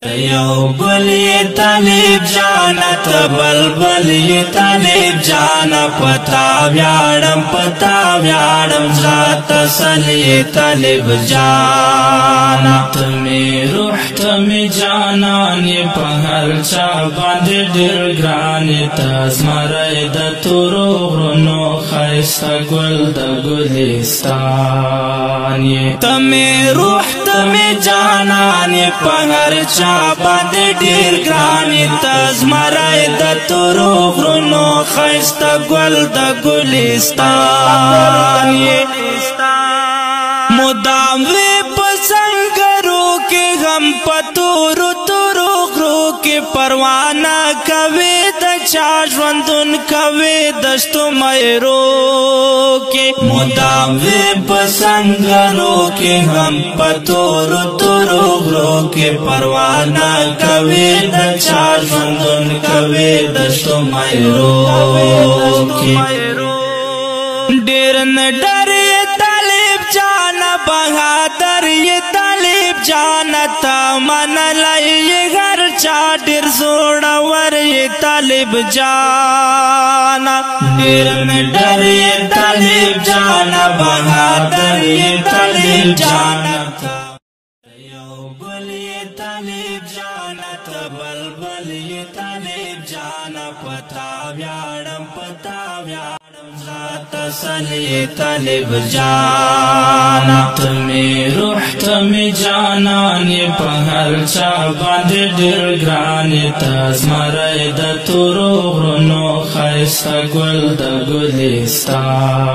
یو بل یې طالب جانا ته بلبل یې طالب جانا پتا ویاړم زړه تسل یې طالب جانا ته مې روح ته مې جانان یې په هر چا باندې ډېر ګران یې ته زمری د تورو غرونو ښایسته ګل د ګلستان یې ته مې روح ته مې جانان یې په هر چا باندې ډېر ګران یې ته زمری د تورو غرونو ښایسته ګل د ګلستان یې مدام وې په سنګرو کې غم په تورو غرو کې پروا نه کوې د چا ژوندون کوې دشتو میرو کې مدام وې په سنګرو کې غم په تورو غرو کې پروا نه کوې د چا ژوندون کوې دشتو میرو کې ډېر نه ډارې طالب جانا بهادر یې طالب جانا تا منلی یې هر چا ډېر زړور یې طالب جانا ډېر نه ډارې طالب جانا بهادر یې طالب جانا یو بل یې طالب جانا ته بلبل یې طالب جانا پتا ویاړم تسل یې طالب جانا ته مې روح ته مې جانان یې په هر چا باندې ډېر ګران یې ته زمری د تورو غرونو ښایسته ګل د ګلستان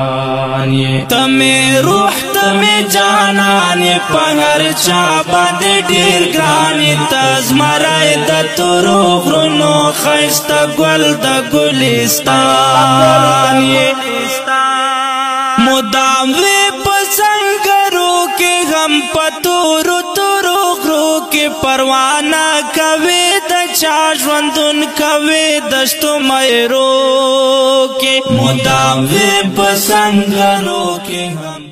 یې ته مې روح ته مې جانان یې په هر چا باندې ډېر ګران یې ته زمری د تورو غرونو ښایسته ګل د ګلستان یې مدام وې په سنګرو کې غم په تورو غرو کې پروا نه کوې د چا ژوندون کوې دشتو میرو کې مدام وې په سنګرو کې غم